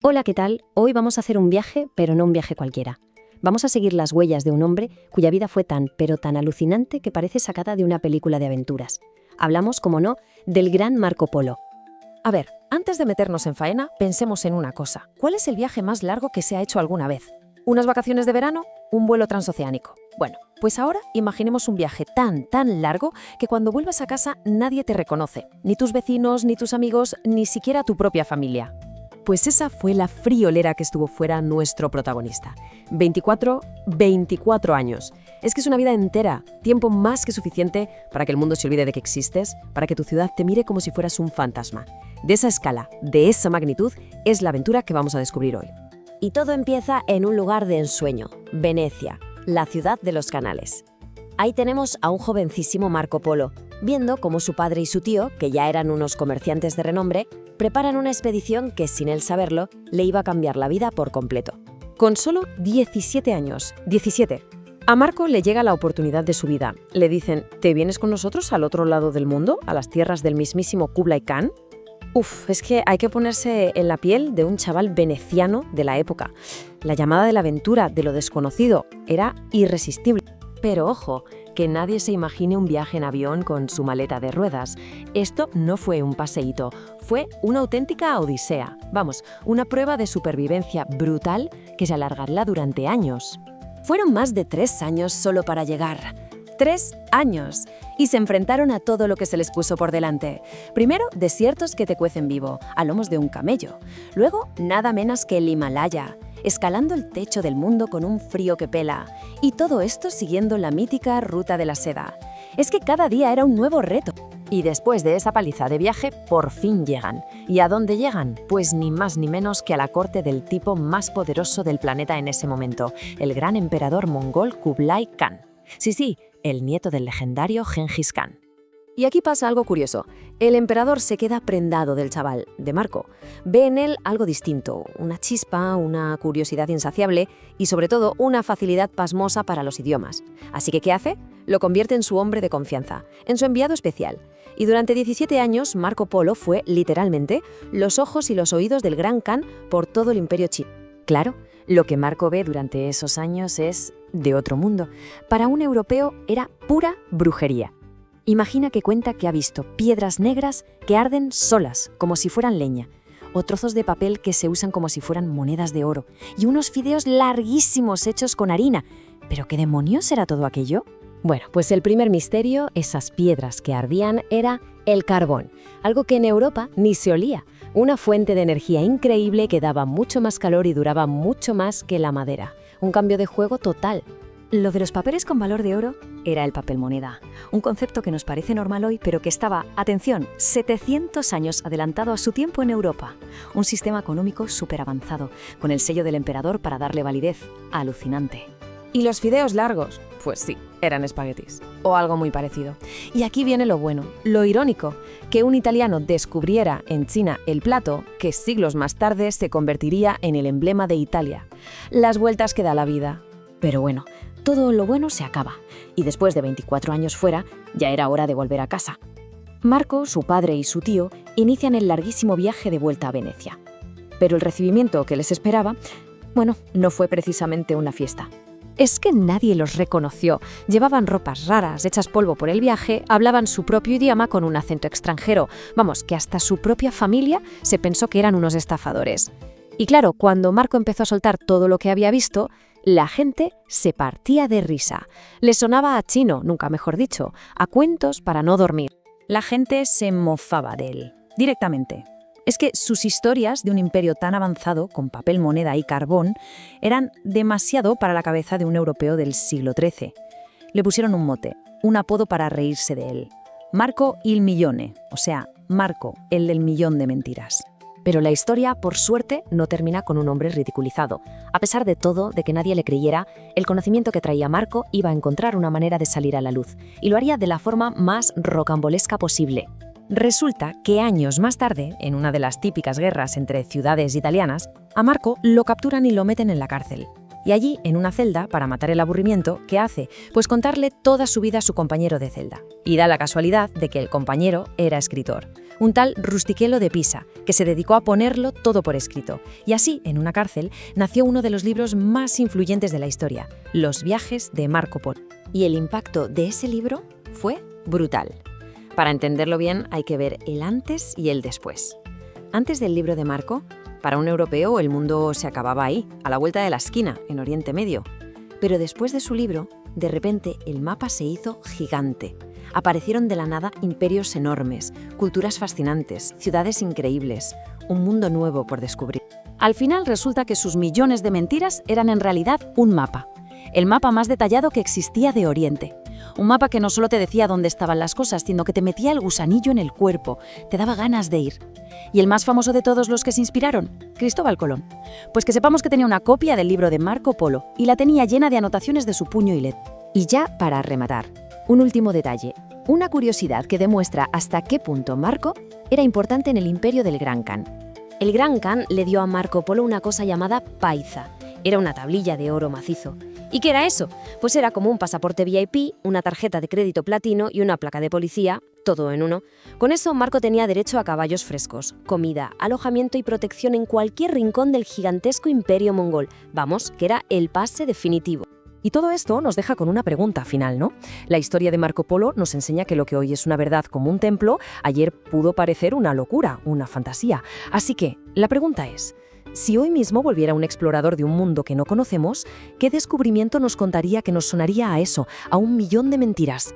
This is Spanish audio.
Hola, ¿qué tal? Hoy vamos a hacer un viaje, pero no un viaje cualquiera. Vamos a seguir las huellas de un hombre cuya vida fue tan, pero tan alucinante que parece sacada de una película de aventuras. Hablamos, como no, del gran Marco Polo. A ver, antes de meternos en faena, pensemos en una cosa. ¿Cuál es el viaje más largo que se ha hecho alguna vez? ¿Unas vacaciones de verano? ¿Un vuelo transoceánico? Bueno, pues ahora imaginemos un viaje tan largo que cuando vuelvas a casa nadie te reconoce. Ni tus vecinos, ni tus amigos, ni siquiera tu propia familia. Pues esa fue la friolera que estuvo fuera nuestro protagonista. 24 años. Es que es una vida entera, tiempo más que suficiente para que el mundo se olvide de que existes, para que tu ciudad te mire como si fueras un fantasma. De esa escala, de esa magnitud, es la aventura que vamos a descubrir hoy. Y todo empieza en un lugar de ensueño, Venecia, la ciudad de los canales. Ahí tenemos a un jovencísimo Marco Polo, viendo cómo su padre y su tío, que ya eran unos comerciantes de renombre, preparan una expedición que, sin él saberlo, le iba a cambiar la vida por completo. Con solo 17 años, 17. A Marco le llega la oportunidad de su vida. Le dicen, ¿te vienes con nosotros al otro lado del mundo, a las tierras del mismísimo Kublai Khan? Es que hay que ponerse en la piel de un chaval veneciano de la época. La llamada de la aventura, de lo desconocido, era irresistible. Pero ojo, que nadie se imagine un viaje en avión con su maleta de ruedas. Esto no fue un paseíto, fue una auténtica odisea. Vamos, una prueba de supervivencia brutal que se alargará durante años. Fueron más de 3 años solo para llegar. 3 años. Y se enfrentaron a todo lo que se les puso por delante. Primero, desiertos que te cuecen vivo, a lomos de un camello. Luego, nada menos que el Himalaya, escalando el techo del mundo con un frío que pela. Y todo esto siguiendo la mítica ruta de la seda. Es que cada día era un nuevo reto. Y después de esa paliza de viaje, por fin llegan. ¿Y a dónde llegan? Pues ni más ni menos que a la corte del tipo más poderoso del planeta en ese momento, el gran emperador mongol Kublai Khan. Sí, el nieto del legendario Gengis Khan. Y aquí pasa algo curioso. El emperador se queda prendado del chaval, de Marco. Ve en él algo distinto, una chispa, una curiosidad insaciable y sobre todo una facilidad pasmosa para los idiomas. Así que, ¿qué hace? Lo convierte en su hombre de confianza, en su enviado especial. Y durante 17 años, Marco Polo fue, literalmente, los ojos y los oídos del gran Khan por todo el imperio chino. Claro, lo que Marco ve durante esos años es de otro mundo. Para un europeo era pura brujería. Imagina que cuenta que ha visto piedras negras que arden solas, como si fueran leña, o trozos de papel que se usan como si fueran monedas de oro, y unos fideos larguísimos hechos con harina. ¿Pero qué demonios era todo aquello? Bueno, pues el primer misterio, esas piedras que ardían, era el carbón, algo que en Europa ni se olía, una fuente de energía increíble que daba mucho más calor y duraba mucho más que la madera. Un cambio de juego total. Lo de los papeles con valor de oro era el papel moneda, un concepto que nos parece normal hoy, pero que estaba, atención, 700 años adelantado a su tiempo en Europa. Un sistema económico súper avanzado, con el sello del emperador para darle validez. Alucinante. ¿Y los fideos largos? Pues sí, eran espaguetis, o algo muy parecido. Y aquí viene lo bueno, lo irónico, que un italiano descubriera en China el plato que siglos más tarde se convertiría en el emblema de Italia. Las vueltas que da la vida. Pero bueno, todo lo bueno se acaba, y después de 24 años fuera, ya era hora de volver a casa. Marco, su padre y su tío inician el larguísimo viaje de vuelta a Venecia. Pero el recibimiento que les esperaba, no fue precisamente una fiesta. Es que nadie los reconoció, llevaban ropas raras, hechas polvo por el viaje, hablaban su propio idioma con un acento extranjero. Vamos, que hasta su propia familia se pensó que eran unos estafadores. Y claro, cuando Marco empezó a soltar todo lo que había visto, la gente se partía de risa. Le sonaba a chino, nunca mejor dicho, a cuentos para no dormir. La gente se mofaba de él, directamente. Es que sus historias de un imperio tan avanzado, con papel moneda y carbón, eran demasiado para la cabeza de un europeo del siglo XIII. Le pusieron un mote, un apodo para reírse de él. Marco il Milione, o sea, Marco, el del millón de mentiras. Pero la historia, por suerte, no termina con un hombre ridiculizado. A pesar de todo, de que nadie le creyera, el conocimiento que traía Marco iba a encontrar una manera de salir a la luz, y lo haría de la forma más rocambolesca posible. Resulta que años más tarde, en una de las típicas guerras entre ciudades italianas, a Marco lo capturan y lo meten en la cárcel. Y allí, en una celda, para matar el aburrimiento, ¿qué hace? Pues contarle toda su vida a su compañero de celda. Y da la casualidad de que el compañero era escritor. un tal Rustichello de Pisa, que se dedicó a ponerlo todo por escrito. Y así, en una cárcel, nació uno de los libros más influyentes de la historia, Los viajes de Marco Polo. Y el impacto de ese libro fue brutal. Para entenderlo bien hay que ver el antes y el después. Antes del libro de Marco, para un europeo el mundo se acababa ahí, a la vuelta de la esquina, en Oriente Medio. Pero después de su libro, de repente el mapa se hizo gigante. Aparecieron de la nada imperios enormes, culturas fascinantes, ciudades increíbles, un mundo nuevo por descubrir. Al final resulta que sus millones de mentiras eran en realidad un mapa. El mapa más detallado que existía de Oriente. Un mapa que no solo te decía dónde estaban las cosas, sino que te metía el gusanillo en el cuerpo, te daba ganas de ir. ¿Y el más famoso de todos los que se inspiraron? Cristóbal Colón. Pues que sepamos que tenía una copia del libro de Marco Polo y la tenía llena de anotaciones de su puño y letra. Y ya para rematar, un último detalle, una curiosidad que demuestra hasta qué punto Marco era importante en el imperio del Gran Khan. El Gran Khan le dio a Marco Polo una cosa llamada paisa. Era una tablilla de oro macizo. ¿Y qué era eso? Pues era como un pasaporte VIP, una tarjeta de crédito platino y una placa de policía, todo en uno. Con eso Marco tenía derecho a caballos frescos, comida, alojamiento y protección en cualquier rincón del gigantesco imperio mongol. Vamos, que era el pase definitivo. Y todo esto nos deja con una pregunta final, ¿no? La historia de Marco Polo nos enseña que lo que hoy es una verdad como un templo, ayer pudo parecer una locura, una fantasía. Así que, la pregunta es, si hoy mismo volviera un explorador de un mundo que no conocemos, ¿qué descubrimiento nos contaría que nos sonaría a eso, a un millón de mentiras?